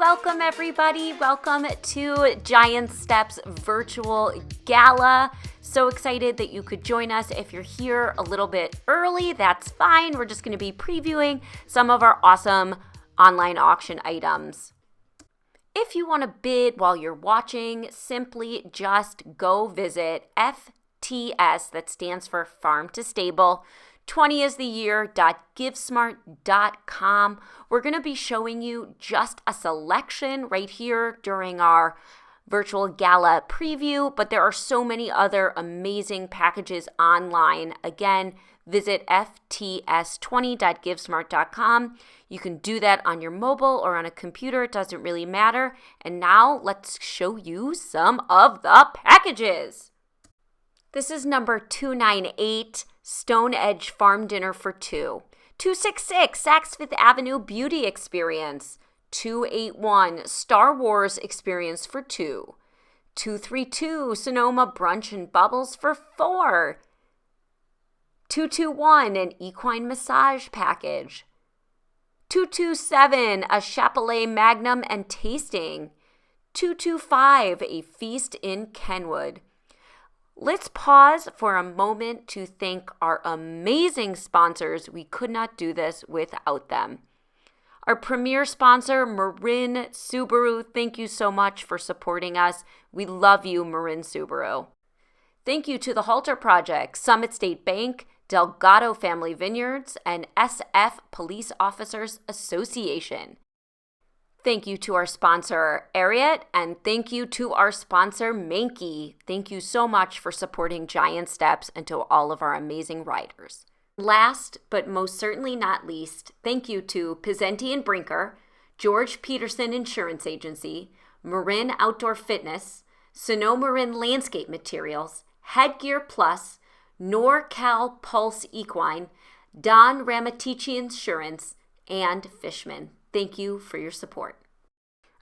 welcome everybody. Welcome to Giant Steps Virtual Gala. So excited that you could join us. If you're here a little bit early, that's fine. We're just going to be previewing some of our awesome online auction items. If you want to bid while you're watching, simply just go visit FTS, that stands for Farm to Stable, 20 is the year.givesmart.com. We're going to be showing you just a selection right here during our virtual gala preview, but there are so many other amazing packages online. Again, visit fts20.givesmart.com. You can do that on your mobile or on a computer. It doesn't really matter. And now let's show you some of the packages. This is number 298, Stone Edge Farm Dinner for Two. 266, Saks Fifth Avenue Beauty Experience. 281, Star Wars Experience for Two. 232, Sonoma Brunch and Bubbles for Four. 221, an Equine Massage Package. 227, a Chapelet Magnum and Tasting. 225, a Feast in Kenwood. Let's pause for a moment to thank our amazing sponsors. We could not do this without them. Our premier sponsor, Marin Subaru, thank you so much for supporting us. We love you, Marin Subaru. Thank you to the Halter Project, Summit State Bank, Delgado Family Vineyards, and SF Police Officers Association. Thank you to our sponsor, Ariat, and thank you to our sponsor, Mankey. Thank you so much for supporting Giant Steps and to all of our amazing riders. Last, but most certainly not least, thank you to Pizzenti and Brinker, George Peterson Insurance Agency, Marin Outdoor Fitness, Sonoma Marin Landscape Materials, Headgear Plus, NorCal Pulse Equine, Don Ramatici Insurance, and Fishman. Thank you for your support.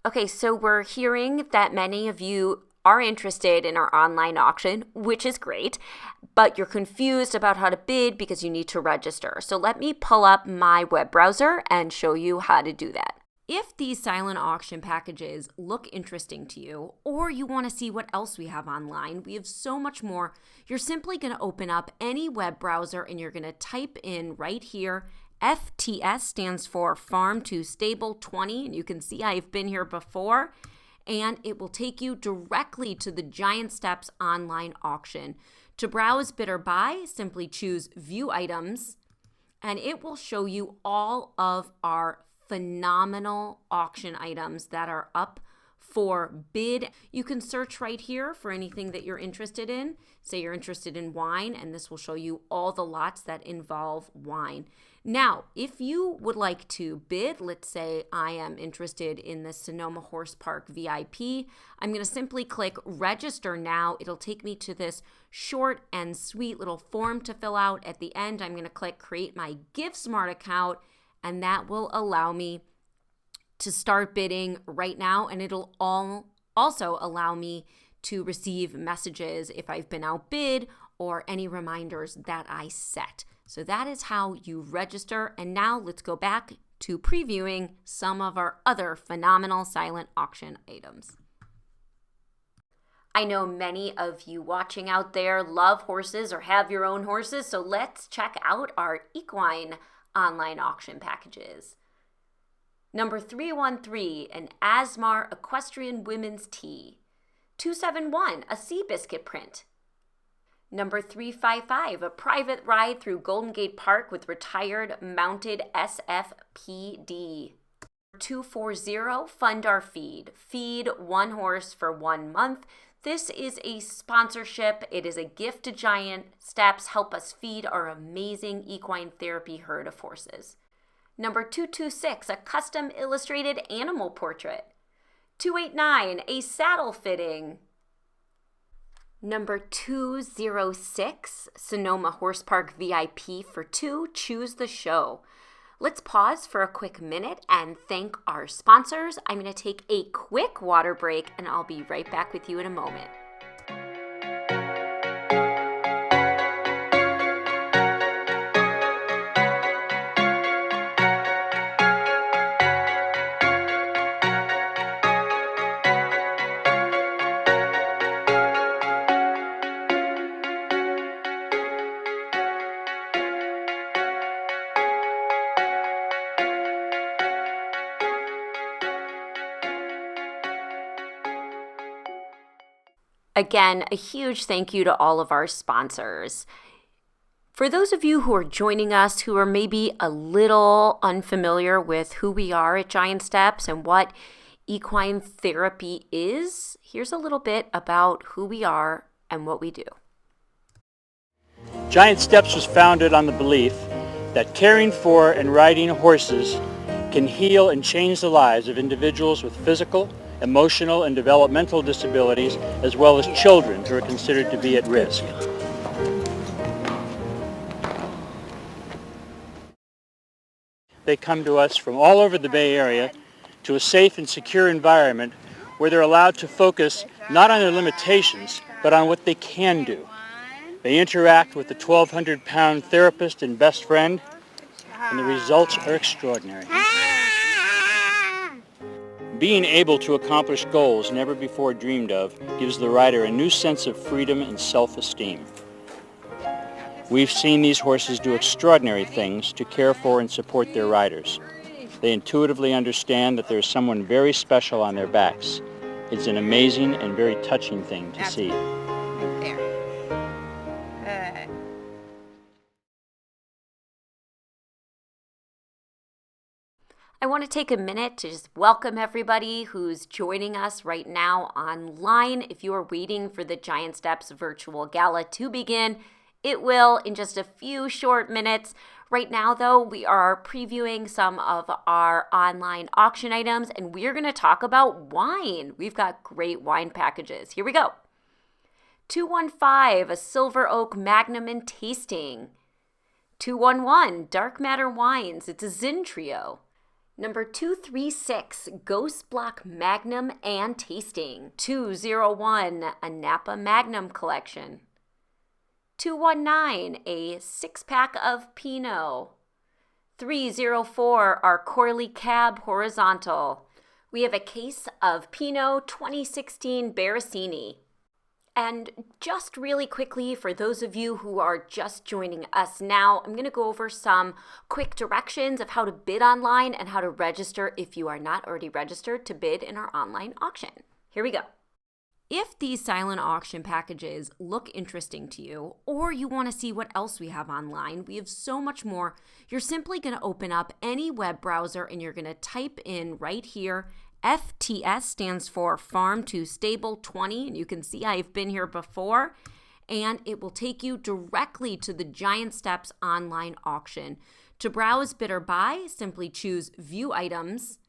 Okay, so we're hearing that many of you are interested in our online auction, which is great, but you're confused about how to bid because you need to register. So let me pull up my web browser and show you how to do that. If these silent auction packages look interesting to you, or you want to see what else we have online, we have so much more. You're simply going to open up any web browser and you're going to type in right here, FTS stands for Farm to Stable 20, and you can see I've been here before, and it will take you directly to the Giant Steps online auction. To browse, bid, or buy, simply choose View Items, and it will show you all of our phenomenal auction items that are up for bid. You can search right here for anything that you're interested in. Say you're interested in wine, and this will show you all the lots that involve wine. Now, if you would like to bid, let's say I am interested in the Sonoma Horse Park VIP, I'm going to simply click Register Now. It'll take me to this short and sweet little form to fill out. At the end, I'm going to click Create My GiveSmart account, and that will allow me to start bidding right now, and it'll also allow me to receive messages if I've been outbid or any reminders that I set. So that is how you register. And now let's go back to previewing some of our other phenomenal silent auction items. I know many of you watching out there love horses or have your own horses, so let's check out our Equine online auction packages. Number 313, an Asmar Equestrian Women's Tee. 271, a Seabiscuit print. Number 355, a private ride through Golden Gate Park with retired mounted SFPD. 240, Fund Our Feed. Feed one horse for 1 month. This is a sponsorship. It is a gift to Giant Steps. Help us feed our amazing equine therapy herd of horses. Number 226, a custom illustrated animal portrait. 289, a saddle fitting. Number 206, Sonoma Horse Park VIP for two. Choose the show. Let's pause for a quick minute and thank our sponsors. I'm going to take a quick water break and I'll be right back with you in a moment. Again, a huge thank you to all of our sponsors. For those of you who are joining us who are maybe a little unfamiliar with who we are at Giant Steps and what equine therapy is, here's a little bit about who we are and what we do. Giant Steps was founded on the belief that caring for and riding horses can heal and change the lives of individuals with physical, emotional, and developmental disabilities, as well as children who are considered to be at risk. They come to us from all over the Bay Area to a safe and secure environment where they're allowed to focus not on their limitations, but on what they can do. They interact with the 1,200-pound therapist and best friend, and the results are extraordinary. Being able to accomplish goals never before dreamed of gives the rider a new sense of freedom and self-esteem. We've seen these horses do extraordinary things to care for and support their riders. They intuitively understand that there's someone very special on their backs. It's an amazing and very touching thing to see. Right there. Good. I want to take a minute to just welcome everybody who's joining us right now online. If you are waiting for the Giant Steps Virtual Gala to begin, it will in just a few short minutes. Right now, though, we are previewing some of our online auction items, and we're going to talk about wine. We've got great wine packages. Here we go. 215, a Silver Oak Magnum and Tasting. 211, Dark Matter Wines. It's a Zin Trio. Number 236, Ghost Block Magnum and Tasting. 201, a Napa Magnum Collection. 219, a 6-pack of Pinot. 304, our Corley Cab Horizontal. We have a case of Pinot 2016 Barricini. And just really quickly, for those of you who are just joining us now, I'm going to go over some quick directions of how to bid online and how to register if you are not already registered to bid in our online auction. Here we go. If these silent auction packages look interesting to you, or you want to see what else we have online, we have so much more. You're simply going to open up any web browser and you're going to type in right here, FTS stands for Farm to Stable 20, and you can see I've been here before, and it will take you directly to the Giant Steps online auction. To browse, bid, or buy, simply choose View Items,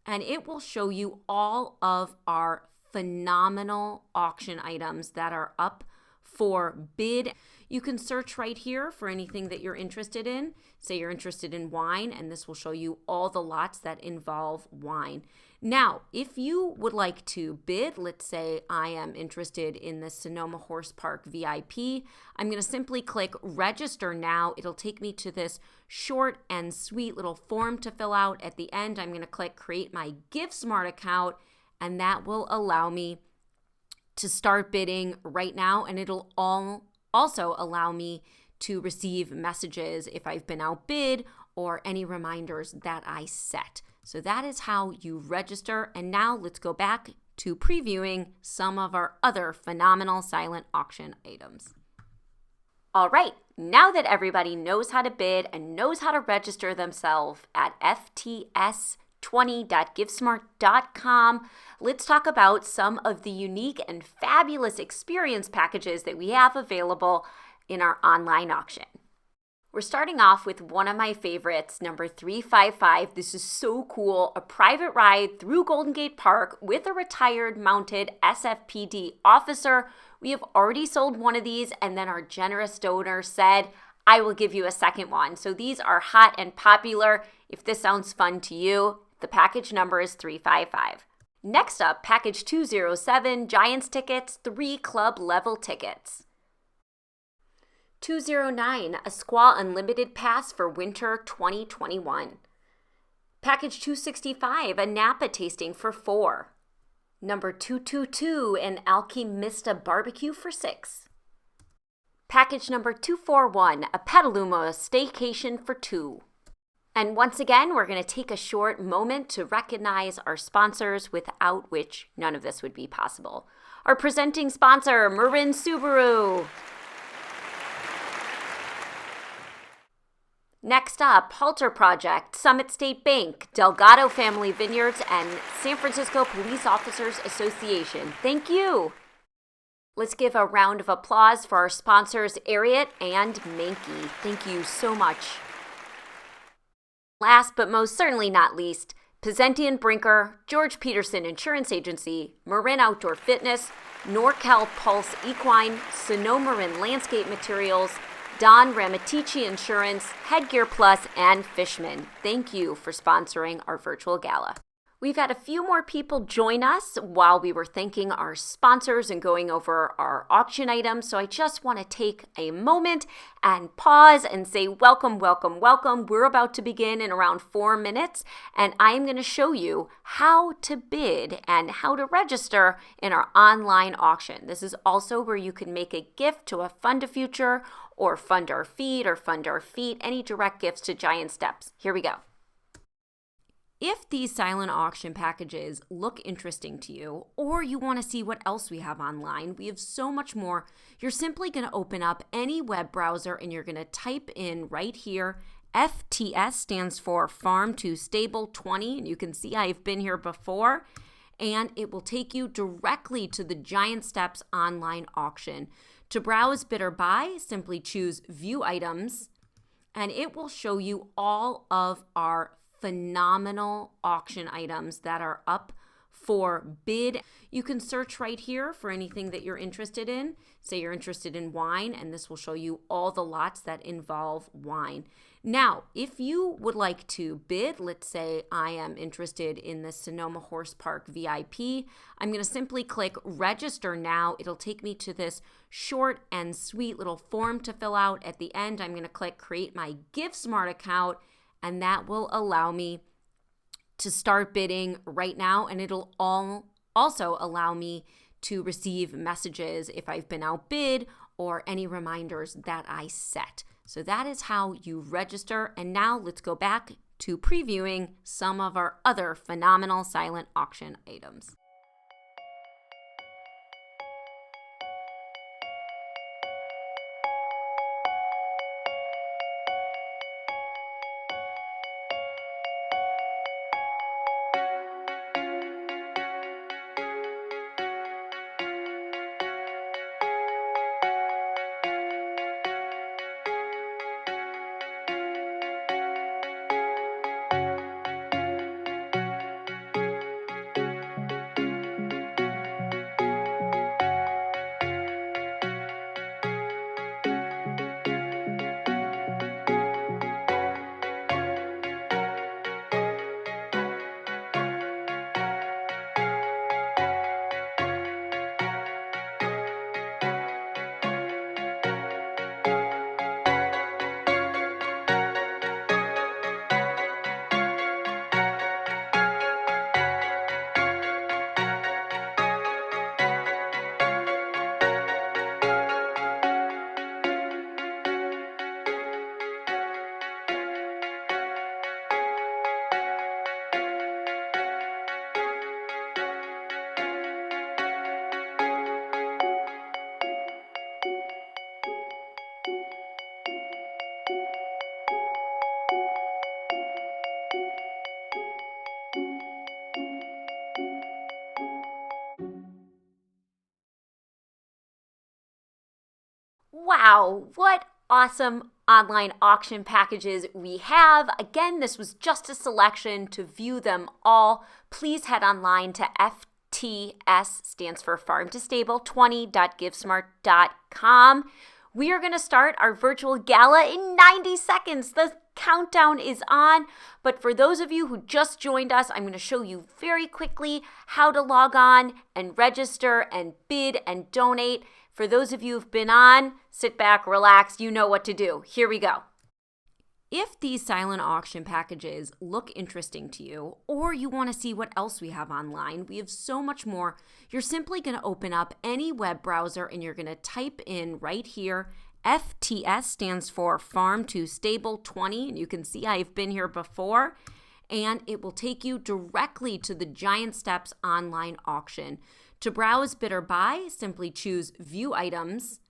and it will show you all of our phenomenal auction items that are up for bid. You can search right here for anything that you're interested in. Say you're interested in wine, and this will show you all the lots that involve wine. Now, if you would like to bid, let's say I am interested in the Sonoma Horse Park VIP, I'm going to simply click Register Now. It'll take me to this short and sweet little form to fill out. At the end, I'm going to click Create My GiveSmart account, and that will allow me to start bidding right now, and it'll also allow me to receive messages if I've been outbid or any reminders that I set. So that is how you register. And now let's go back to previewing some of our other phenomenal silent auction items. All right, now that everybody knows how to bid and knows how to register themselves at FTS20.givesmart.com, let's talk about some of the unique and fabulous experience packages that we have available in our online auction. We're starting off with one of my favorites, number 355. This is so cool, a private ride through Golden Gate Park with a retired mounted SFPD officer. We have already sold one of these, and then our generous donor said, I will give you a second one. So these are hot and popular. If this sounds fun to you, the package number is 355. Next up, package 207, Giants tickets, 3 club level tickets. 209, a Squaw Unlimited Pass for winter 2021. Package 265, a Napa tasting for 4. Number 222, an Alchemista barbecue for 6. Package number 241, a Petaluma staycation for 2. And once again, we're going to take a short moment to recognize our sponsors, without which none of this would be possible. Our presenting sponsor, Marin Subaru. Next up, Halter Project, Summit State Bank, Delgado Family Vineyards, and San Francisco Police Officers Association. Thank you. Let's give a round of applause for our sponsors, Ariat and Mankey. Thank you so much. Last but most certainly not least, Pezenti & Brinker, George Peterson Insurance Agency, Marin Outdoor Fitness, NorCal Pulse Equine, Sonomarin Landscape Materials, Don Ramatici Insurance, Headgear Plus, and Fishman. Thank you for sponsoring our virtual gala. We've had a few more people join us while we were thanking our sponsors and going over our auction items. So I just want to take a moment and pause and say welcome, welcome, welcome. We're about to begin in around 4 minutes, and I am going to show you how to bid and how to register in our online auction. This is also where you can make a gift to a Fund a Future or Fund Our Feet or Fund Our Feet, any direct gifts to Giant Steps. Here we go. If these silent auction packages look interesting to you, or you want to see what else we have online, we have so much more. You're simply going to open up any web browser and you're going to type in right here, FTS stands for Farm to Stable 20, and you can see I've been here before, and it will take you directly to the Giant Steps online auction. To browse, bid, or buy, simply choose View Items, and it will show you all of our phenomenal auction items that are up for bid. You can search right here for anything that you're interested in. Say you're interested in wine, and this will show you all the lots that involve wine. Now, if you would like to bid, let's say I am interested in the Sonoma Horse Park VIP, I'm going to simply click Register Now. It'll take me to this short and sweet little form to fill out. At the end, I'm going to click Create My GiveSmart account, and that will allow me to start bidding right now, and it'll also allow me to receive messages if I've been outbid or any reminders that I set. So that is how you register. And now let's go back to previewing some of our other phenomenal silent auction items. Wow, what awesome online auction packages we have. Again, this was just a selection. To view them all, please head online to FTS, stands for Farm to Stable 20.givesmart.com. We are going to start our virtual gala in 90 seconds. The countdown is on, but for those of you who just joined us, I'm going to show you very quickly how to log on and register and bid and donate. For those of you who've been on, sit back, relax, you know what to do. Here we go. If these silent auction packages look interesting to you, or you want to see what else we have online, we have so much more. You're simply going to open up any web browser and you're going to type in right here, FTS stands for Farm to Stable 20, and you can see I've been here before, and it will take you directly to the Giant Steps online auction. To browse, bid, or buy, simply choose View Items,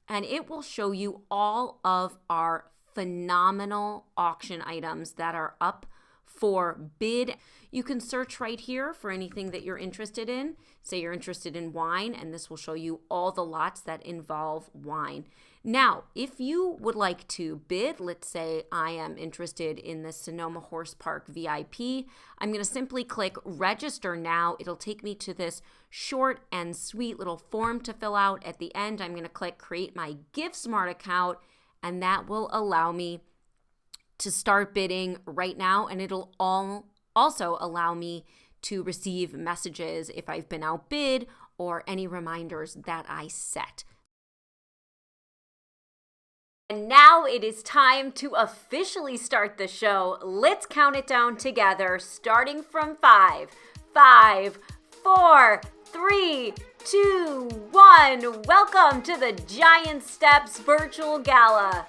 and it will show you all of our phenomenal auction items that are up for bid. You can search right here for anything that you're interested in. Say you're interested in wine, and this will show you all the lots that involve wine. Now, if you would like to bid, let's say I am interested in the Sonoma Horse Park VIP, I'm going to simply click Register Now. It'll take me to this short and sweet little form to fill out. At the end, I'm going to click Create My GiveSmart account, and that will allow me to start bidding right now, and it'll also allow me to receive messages if I've been outbid or any reminders that I set. And now it is time to officially start the show. Let's count it down together, starting from 5. 5, 4, 3, 2, 1. Welcome to the Giant Steps Virtual Gala.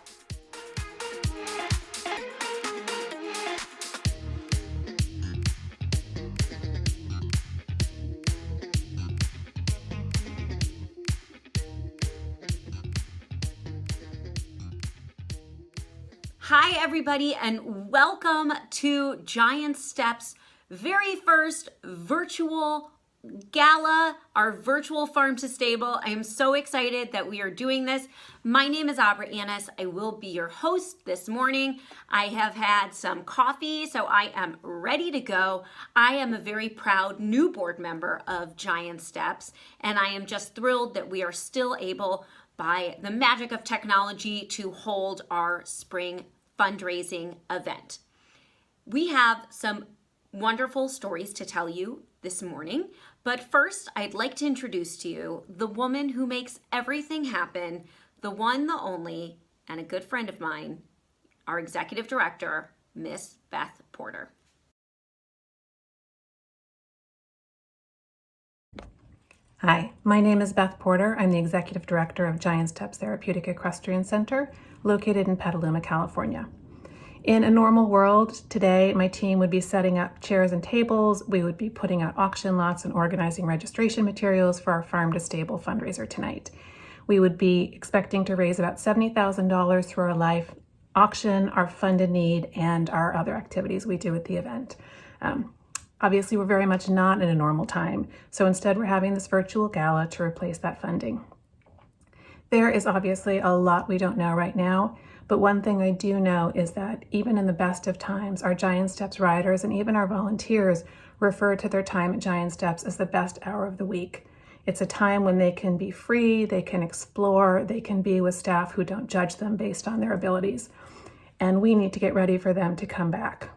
Hi, everybody, and welcome to Giant Steps' very first virtual gala, our virtual farm to stable. I am so excited that we are doing this. My name is Abra Annis. I will be your host this morning. I have had some coffee, so I am ready to go. I am a very proud new board member of Giant Steps, and I am just thrilled that we are still able, by the magic of technology, to hold our spring fundraising event. We have some wonderful stories to tell you this morning, but first I'd like to introduce to you the woman who makes everything happen, the one, the only, and a good friend of mine, our executive director, Miss Beth Porter. Hi, my name is Beth Porter. I'm the Executive Director of Giant Steps Therapeutic Equestrian Center, located in Petaluma, California. In a normal world today, my team would be setting up chairs and tables. We would be putting out auction lots and organizing registration materials for our Farm to Stable fundraiser tonight. We would be expecting to raise about $70,000 through our live auction, our Fund a Need, and our other activities we do at the event. Obviously, we're very much not in a normal time, so instead we're having this virtual gala to replace that funding. There is obviously a lot we don't know right now, but one thing I do know is that even in the best of times, our Giant Steps riders and even our volunteers refer to their time at Giant Steps as the best hour of the week. It's a time when they can be free, they can explore, they can be with staff who don't judge them based on their abilities. And we need to get ready for them to come back.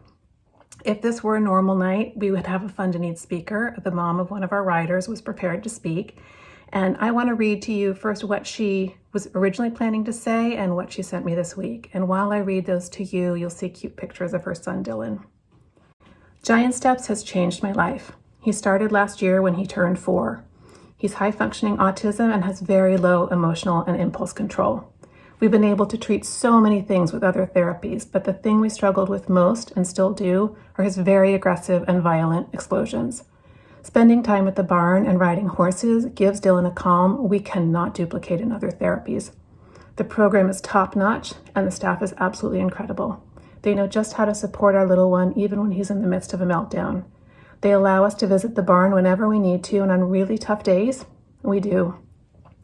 If this were a normal night, we would have a Fund a Need speaker. The mom of one of our riders was prepared to speak. And I want to read to you first what she was originally planning to say and what she sent me this week. And while I read those to you, you'll see cute pictures of her son, Dylan. Giant Steps has changed my life. He started last year when he turned 4. He's high-functioning autism and has very low emotional and impulse control. We've been able to treat so many things with other therapies, but the thing we struggled with most and still do are his very aggressive and violent explosions. Spending time at the barn and riding horses gives Dylan a calm we cannot duplicate in other therapies. The program is top-notch, and the staff is absolutely incredible. They know just how to support our little one even when he's in the midst of a meltdown. They allow us to visit the barn whenever we need to, and on really tough days, we do.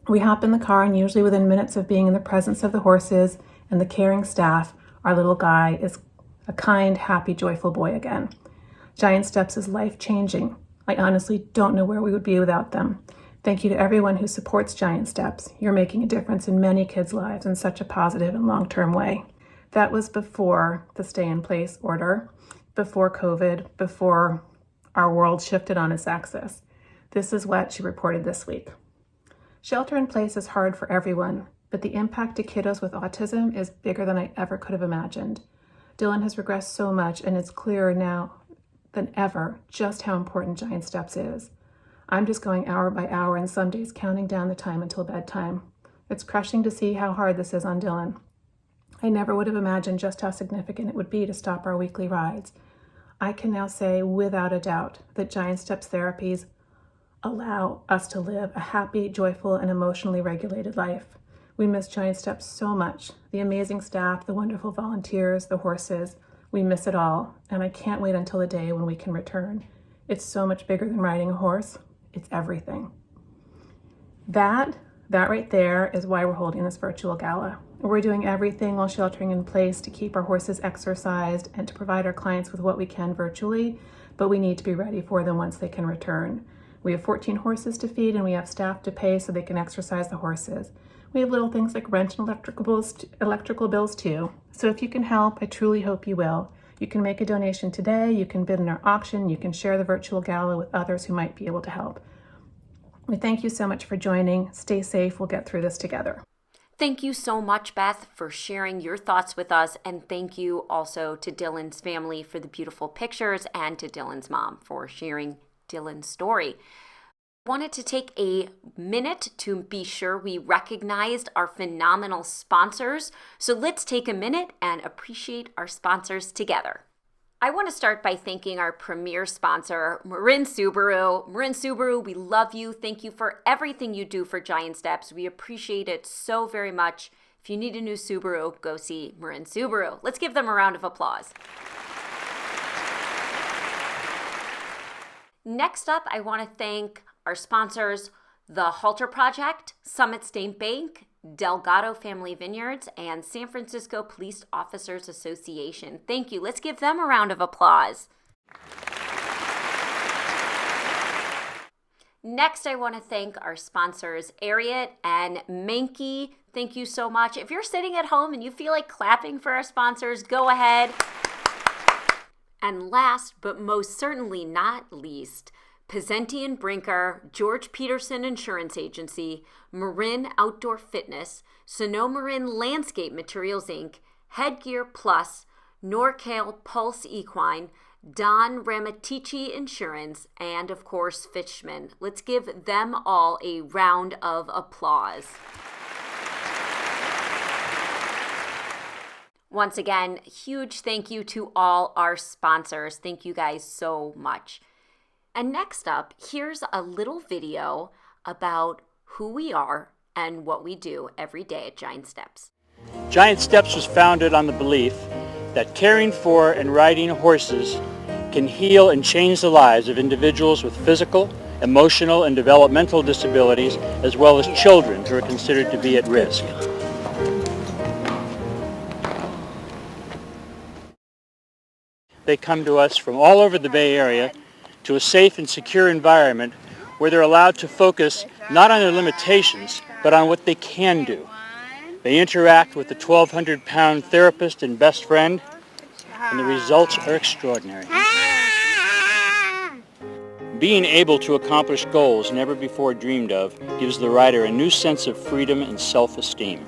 We hop in the car, and usually within minutes of being in the presence of the horses and the caring staff, our little guy is a kind, happy, joyful boy again. Giant Steps is life-changing. I honestly don't know where we would be without them. Thank you to everyone who supports Giant Steps. You're making a difference in many kids' lives in such a positive and long-term way. That was before the stay-in-place order, before COVID, before our world shifted on its axis. This is what she reported this week. Shelter in place is hard for everyone, but the impact to kiddos with autism is bigger than I ever could have imagined. Dylan has regressed so much, and it's clearer now than ever just how important Giant Steps is. I'm just going hour by hour and some days counting down the time until bedtime. It's crushing to see how hard this is on Dylan. I never would have imagined just how significant it would be to stop our weekly rides. I can now say without a doubt that Giant Steps therapies allow us to live a happy, joyful, and emotionally regulated life. We miss Giant Steps so much. The amazing staff, the wonderful volunteers, the horses. We miss it all, and I can't wait until the day when we can return. It's so much bigger than riding a horse. It's everything. That right there is why we're holding this virtual gala. We're doing everything while sheltering in place to keep our horses exercised and to provide our clients with what we can virtually, but we need to be ready for them once they can return. We have 14 horses to feed, and we have staff to pay so they can exercise the horses. We have little things like rent and electrical bills too. So if you can help, I truly hope you will. You can make a donation today, you can bid in our auction, you can share the virtual gala with others who might be able to help. We thank you so much for joining. Stay safe, we'll get through this together. Thank you so much, Beth, for sharing your thoughts with us, and thank you also to Dylan's family for the beautiful pictures and to Dylan's mom for sharing Dylan's story. I wanted to take a minute to be sure we recognized our phenomenal sponsors, so let's take a minute and appreciate our sponsors together. I want to start by thanking our premier sponsor, Marin Subaru. Marin Subaru, we love you. Thank you for everything you do for Giant Steps. We appreciate it so very much. If you need a new Subaru, go see Marin Subaru. Let's give them a round of applause. Next up, I want to thank our sponsors, the Halter Project, Summit State Bank, Delgado Family Vineyards, and San Francisco Police Officers Association. Thank you. Let's give them a round of applause. Next, I want to thank our sponsors, Ariat and Menke. Thank you so much. If you're sitting at home and you feel like clapping for our sponsors, go ahead. And last, but most certainly not least, Pezenti and Brinker, George Peterson Insurance Agency, Marin Outdoor Fitness, Sonomarin Landscape Materials Inc., Headgear Plus, NorCal Pulse Equine, Don Ramatici Insurance, and of course Fishman. Let's give them all a round of applause. Once again, huge thank you to all our sponsors. Thank you guys so much. And next up, here's a little video about who we are and what we do every day at Giant Steps. Giant Steps was founded on the belief that caring for and riding horses can heal and change the lives of individuals with physical, emotional, and developmental disabilities, as well as children who are considered to be at risk. They come to us from all over the Bay Area to a safe and secure environment where they're allowed to focus not on their limitations, but on what they can do. They interact with the 1,200-pound therapist and best friend, and the results are extraordinary. Being able to accomplish goals never before dreamed of gives the rider a new sense of freedom and self-esteem.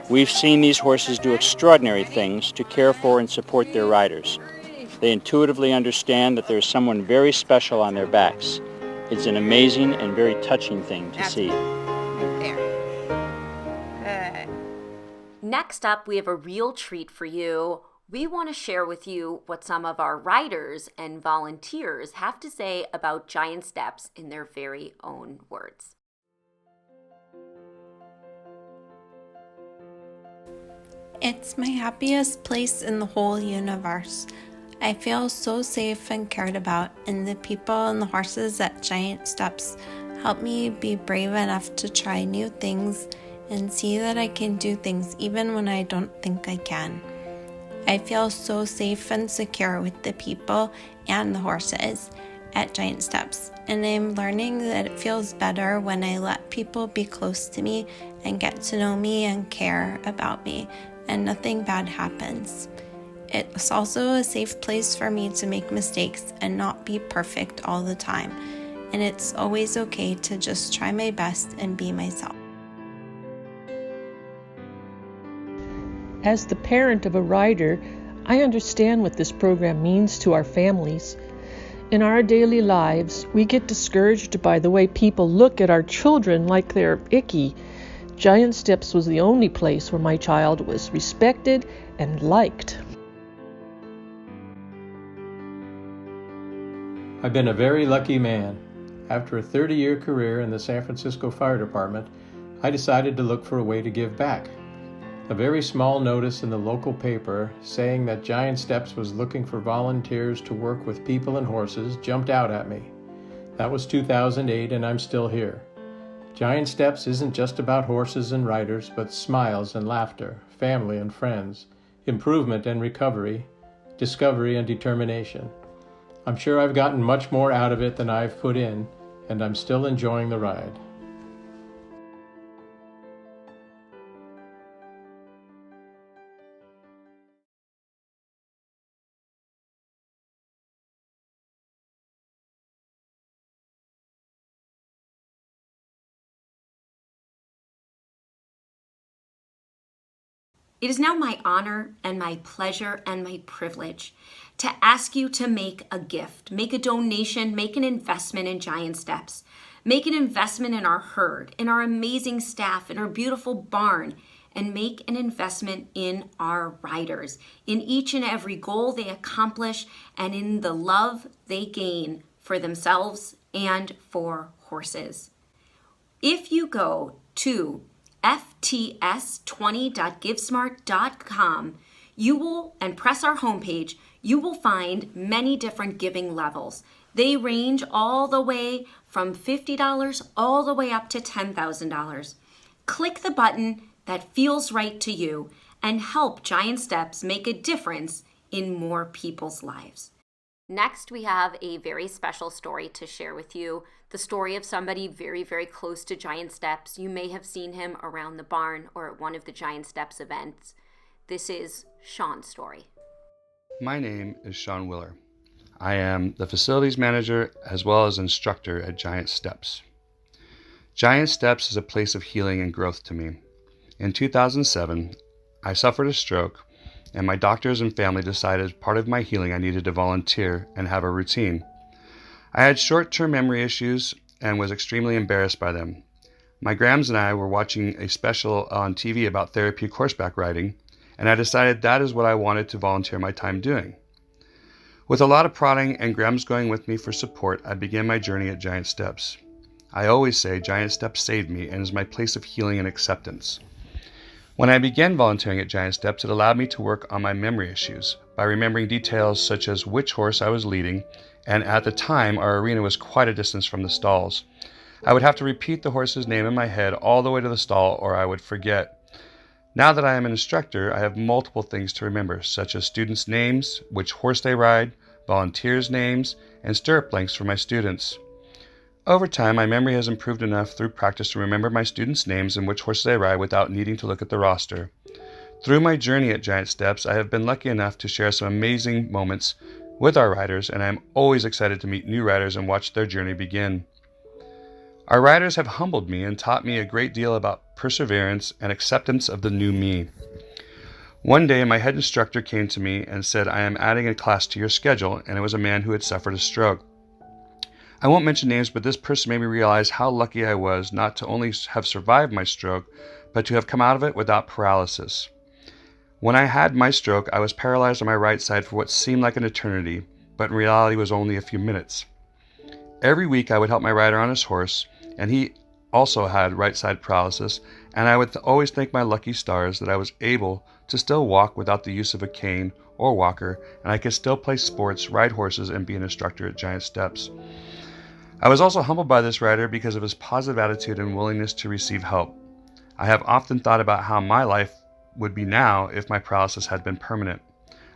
We've seen these horses do extraordinary things to care for and support their riders. They intuitively understand that there's someone very special on their backs. It's an amazing and very touching thing to see. Next up, we have a real treat for you. We want to share with you what some of our riders and volunteers have to say about Giant Steps in their very own words. It's my happiest place in the whole universe. I feel so safe and cared about, and the people and the horses at Giant Steps help me be brave enough to try new things and see that I can do things even when I don't think I can. I feel so safe and secure with the people and the horses at Giant Steps, and I'm learning that it feels better when I let people be close to me and get to know me and care about me, and nothing bad happens. It's also a safe place for me to make mistakes and not be perfect all the time, and it's always okay to just try my best and be myself. As the parent of a rider, I understand what this program means to our families. In our daily lives, we get discouraged by the way people look at our children like they're icky. Giant Steps was the only place where my child was respected and liked. I've been a very lucky man. After a 30-year career in the San Francisco Fire Department, I decided to look for a way to give back. A very small notice in the local paper saying that Giant Steps was looking for volunteers to work with people and horses jumped out at me. That was 2008 and I'm still here. Giant Steps isn't just about horses and riders, but smiles and laughter, family and friends, improvement and recovery, discovery and determination. I'm sure I've gotten much more out of it than I've put in, and I'm still enjoying the ride. It is now my honor and my pleasure and my privilege to ask you to make a gift, make a donation, make an investment in Giant Steps. Make an investment in our herd, in our amazing staff, in our beautiful barn, and make an investment in our riders, in each and every goal they accomplish, and in the love they gain for themselves and for horses. If you go to fts20.givesmart.com, you will, and press our homepage, you will find many different giving levels. They range all the way from $50 all the way up to $10,000. Click the button that feels right to you and help Giant Steps make a difference in more people's lives. Next, we have a very special story to share with you. The story of somebody very, very close to Giant Steps. You may have seen him around the barn or at one of the Giant Steps events. This is Sean's story. My name is Sean Willer. I am the facilities manager as well as instructor at Giant Steps. Giant Steps is a place of healing and growth to me. In 2007, I suffered a stroke, and my doctors and family decided as part of my healing I needed to volunteer and have a routine. I had short-term memory issues and was extremely embarrassed by them. My Grams and I were watching a special on TV about therapeutic horseback riding, and I decided that is what I wanted to volunteer my time doing. With a lot of prodding and Grams going with me for support, I began my journey at Giant Steps. I always say Giant Steps saved me and is my place of healing and acceptance. When I began volunteering at Giant Steps, it allowed me to work on my memory issues by remembering details such as which horse I was leading, and at the time our arena was quite a distance from the stalls. I would have to repeat the horse's name in my head all the way to the stall or I would forget. Now that I am an instructor, I have multiple things to remember, such as students' names, which horse they ride, volunteers' names, and stirrup lengths for my students. Over time, my memory has improved enough through practice to remember my students' names and which horses they ride without needing to look at the roster. Through my journey at Giant Steps, I have been lucky enough to share some amazing moments with our riders, and I am always excited to meet new riders and watch their journey begin. Our riders have humbled me and taught me a great deal about perseverance and acceptance of the new me. One day, my head instructor came to me and said, "I am adding a class to your schedule," and it was a man who had suffered a stroke. I won't mention names, but this person made me realize how lucky I was not to only have survived my stroke, but to have come out of it without paralysis. When I had my stroke, I was paralyzed on my right side for what seemed like an eternity, but in reality was only a few minutes. Every week I would help my rider on his horse, and he also had right side paralysis, and I would always thank my lucky stars that I was able to still walk without the use of a cane or walker, and I could still play sports, ride horses, and be an instructor at Giant Steps. I was also humbled by this rider because of his positive attitude and willingness to receive help. I have often thought about how my life would be now if my paralysis had been permanent.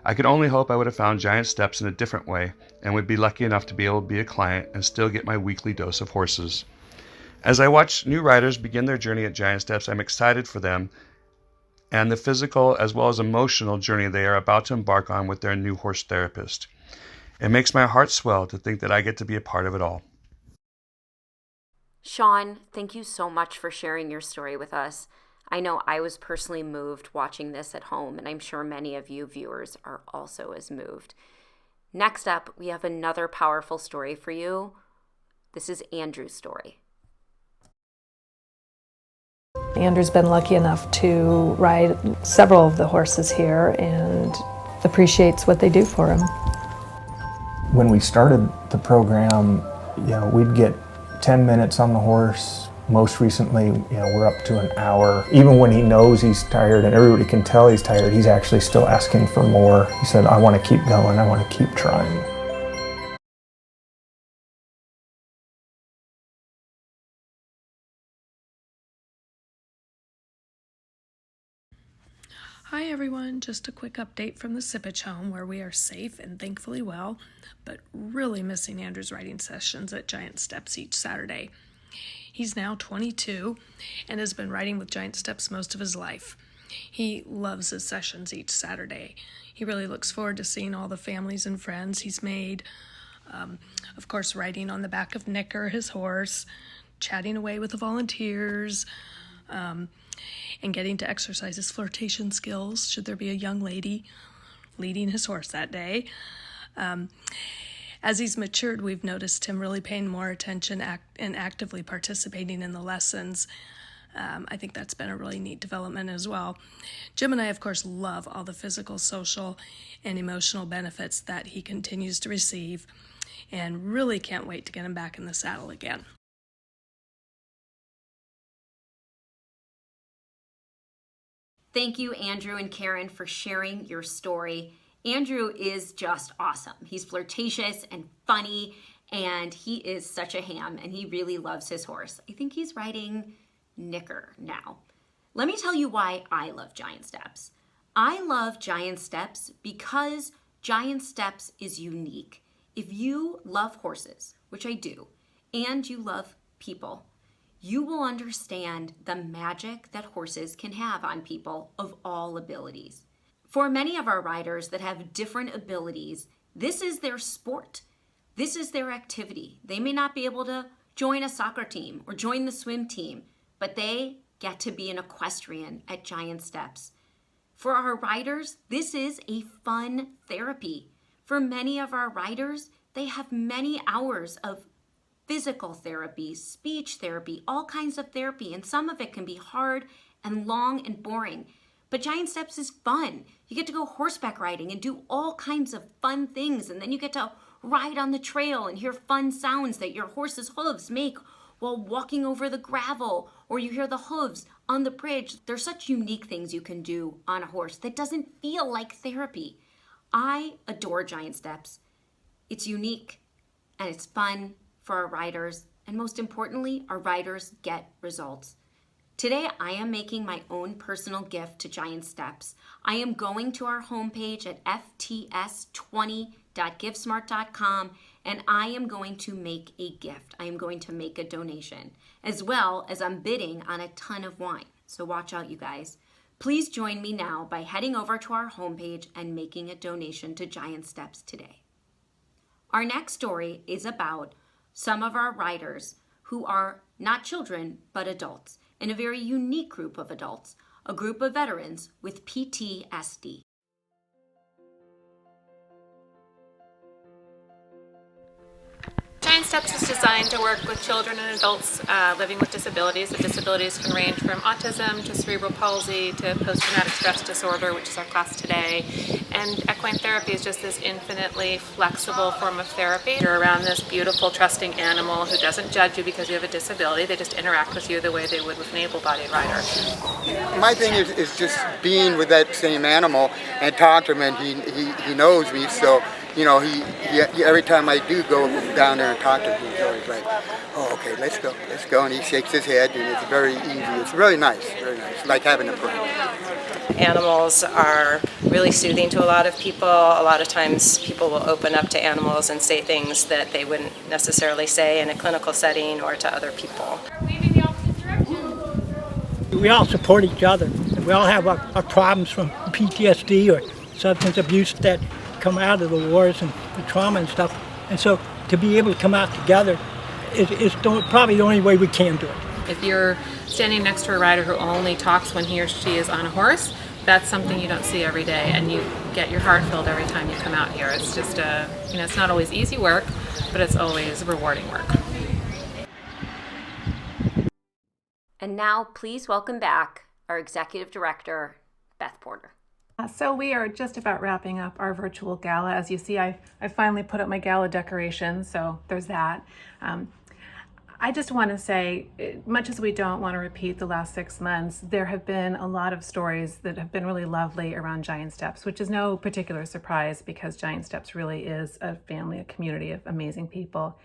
I could only hope I would have found Giant Steps in a different way and would be lucky enough to be able to be a client and still get my weekly dose of horses. As I watch new riders begin their journey at Giant Steps, I'm excited for them and the physical as well as emotional journey they are about to embark on with their new horse therapist. It makes my heart swell to think that I get to be a part of it all. Sean, thank you so much for sharing your story with us. I know I was personally moved watching this at home, and I'm sure many of you viewers are also as moved. Next up, we have another powerful story for you. This is Andrew's story. Andrew's been lucky enough to ride several of the horses here and appreciates what they do for him. When we started the program, we'd get 10 minutes on the horse. Most recently, we're up to an hour. Even when he knows he's tired and everybody can tell he's tired, he's actually still asking for more. He said, I want to keep going, I want to keep trying. Hi everyone, just a quick update from the Sipich home where we are safe and thankfully well, but really missing Andrew's riding sessions at Giant Steps each Saturday. He's now 22 and has been riding with Giant Steps most of his life. He loves his sessions each Saturday. He really looks forward to seeing all the families and friends he's made. Of course, riding on the back of Nicker, his horse, chatting away with the volunteers, and getting to exercise his flirtation skills should there be a young lady leading his horse that day. As he's matured, we've noticed him really paying more attention and actively participating in the lessons. I think that's been a really neat development as well. Jim and I, of course, love all the physical, social, and emotional benefits that he continues to receive and really can't wait to get him back in the saddle again. Thank you, Andrew and Karen, for sharing your story. Andrew is just awesome. He's flirtatious and funny, and he is such a ham, and he really loves his horse. I think he's riding Nicker now. Let me tell you why I love Giant Steps. I love Giant Steps because Giant Steps is unique. If you love horses, which I do, and you love people, you will understand the magic that horses can have on people of all abilities. For many of our riders that have different abilities, this is their sport. This is their activity. They may not be able to join a soccer team or join the swim team, but they get to be an equestrian at Giant Steps. For our riders, this is a fun therapy. For many of our riders, they have many hours of physical therapy, speech therapy, all kinds of therapy, and some of it can be hard and long and boring. But Giant Steps is fun. You get to go horseback riding and do all kinds of fun things, and then you get to ride on the trail and hear fun sounds that your horse's hooves make while walking over the gravel, or you hear the hooves on the bridge. There's such unique things you can do on a horse that doesn't feel like therapy. I adore Giant Steps. It's unique and it's fun for our riders, and most importantly, our riders get results. Today, I am making my own personal gift to Giant Steps. I am going to our homepage at fts20.givesmart.com, and I am going to make a gift. I am going to make a donation, as well as I'm bidding on a ton of wine. So watch out, you guys. Please join me now by heading over to our homepage and making a donation to Giant Steps today. Our next story is about some of our riders who are not children, but adults, and a very unique group of adults, a group of veterans with PTSD. Giant Steps is designed to work with children and adults living with disabilities. The disabilities can range from autism to cerebral palsy to post-traumatic stress disorder, which is our class today. And equine therapy is just this infinitely flexible form of therapy. You're around this beautiful, trusting animal who doesn't judge you because you have a disability. They just interact with you the way they would with an able-bodied rider. My thing is just being with that same animal and talk to him, and he knows me, so you know, he every time I do go down there and talk to him, he's always like, oh, okay, let's go, and he shakes his head, and it's very easy. It's really nice, like having a friend. Animals are really soothing to a lot of people. A lot of times people will open up to animals and say things that they wouldn't necessarily say in a clinical setting or to other people. We all support each other. We all have our problems from PTSD or substance abuse that come out of the wars and the trauma and stuff. And so to be able to come out together is probably the only way we can do it. If you're standing next to a rider who only talks when he or she is on a horse, that's something you don't see every day, and you get your heart filled every time you come out here. It's just it's not always easy work, but it's always rewarding work. And now please welcome back our Executive Director, Beth Porter. So we are just about wrapping up our virtual gala. As you see, I finally put up my gala decorations, so there's that. I just want to say, much as we don't want to repeat the last 6 months, there have been a lot of stories that have been really lovely around Giant Steps, which is no particular surprise because Giant Steps really is a family, a community of amazing people.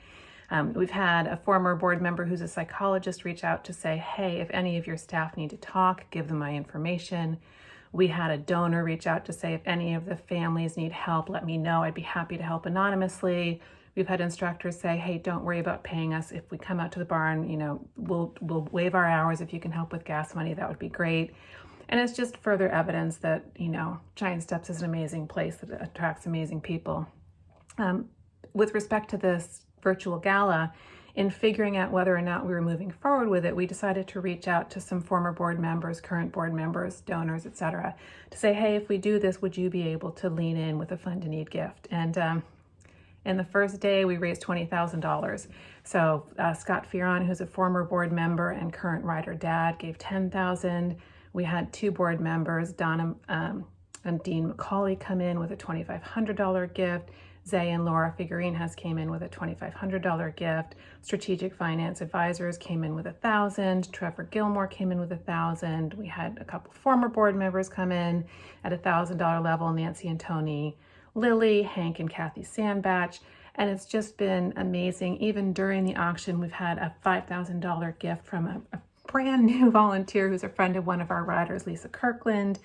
We've had a former board member who's a psychologist reach out to say, hey, if any of your staff need to talk, give them my information. We had a donor reach out to say, if any of the families need help, let me know. I'd be happy to help anonymously. We've had instructors say, hey, don't worry about paying us. If we come out to the barn, we'll waive our hours. If you can help with gas money, that would be great. And it's just further evidence that, Giant Steps is an amazing place that attracts amazing people. With respect to this virtual gala, in figuring out whether or not we were moving forward with it, we decided to reach out to some former board members, current board members, donors, etc., to say, hey, if we do this, would you be able to lean in with a fund to need gift? And in the first day, we raised $20,000. So Scott Fioran, who's a former board member and current rider dad, gave $10,000. We had 2 board members, Donna and Dean McCauley, come in with a $2,500 gift. Zay and Laura Figuerenas came in with a $2,500 gift. Strategic Finance Advisors came in with $1,000. Trevor Gilmore came in with $1,000. We had a couple former board members come in at $1,000 level, Nancy and Tony Lilly, Hank and Kathy Sandbatch. And it's just been amazing. Even during the auction, we've had a $5,000 gift from a brand new volunteer who's a friend of one of our riders, Lisa Kirkland.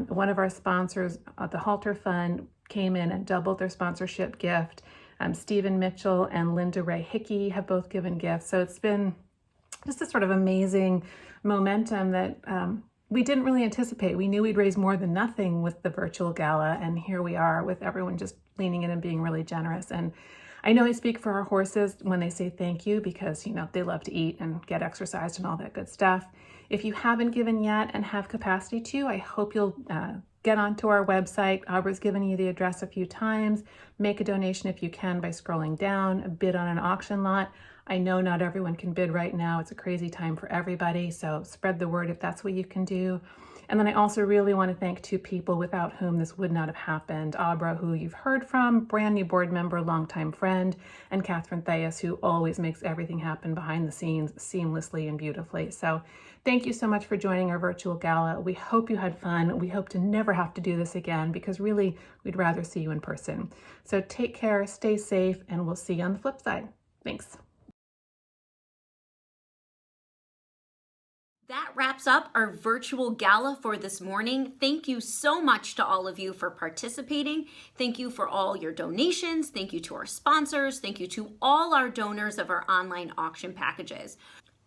One of our sponsors, the Halter Fund, came in and doubled their sponsorship gift. Stephen Mitchell and Linda Ray Hickey have both given gifts. So it's been just a sort of amazing momentum that we didn't really anticipate. We knew we'd raise more than nothing with the virtual gala, and here we are with everyone just leaning in and being really generous. And I know I speak for our horses when they say thank you because, they love to eat and get exercised and all that good stuff. If you haven't given yet and have capacity to, I hope you'll get onto our website. Aubrey's given you the address a few times. Make a donation if you can by scrolling down, bid on an auction lot. I know not everyone can bid right now. It's a crazy time for everybody, so spread the word if that's what you can do. And then I also really want to thank 2 people without whom this would not have happened. Abra, who you've heard from, brand new board member, longtime friend, and Catherine Theus, who always makes everything happen behind the scenes seamlessly and beautifully. So thank you so much for joining our virtual gala. We hope you had fun. We hope to never have to do this again because really we'd rather see you in person. So take care, stay safe, and we'll see you on the flip side. Thanks. That wraps up our virtual gala for this morning. Thank you so much to all of you for participating. Thank you for all your donations. Thank you to our sponsors. Thank you to all our donors of our online auction packages.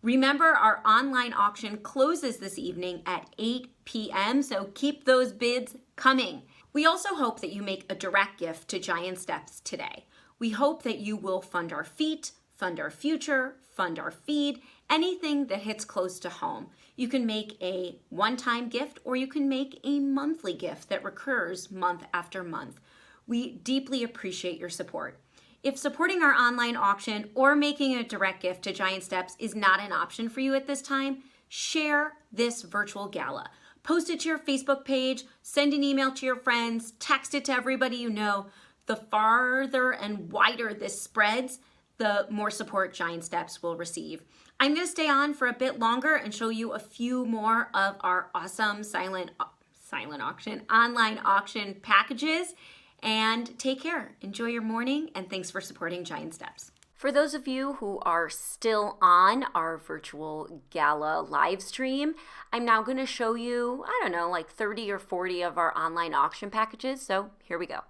Remember, our online auction closes this evening at 8 p.m., so keep those bids coming. We also hope that you make a direct gift to Giant Steps today. We hope that you will fund our feet, fund our future, fund our feed, anything that hits close to home. You can make a one-time gift or you can make a monthly gift that recurs month after month. We deeply appreciate your support. If supporting our online auction or making a direct gift to Giant Steps is not an option for you at this time, share this virtual gala. Post it to your Facebook page, send an email to your friends, text it to everybody you know. The farther and wider this spreads, the more support Giant Steps will receive. I'm going to stay on for a bit longer and show you a few more of our awesome silent auction, online auction packages. And take care. Enjoy your morning, and thanks for supporting Giant Steps. For those of you who are still on our virtual gala live stream, I'm now going to show you, 30 or 40 of our online auction packages. So here we go.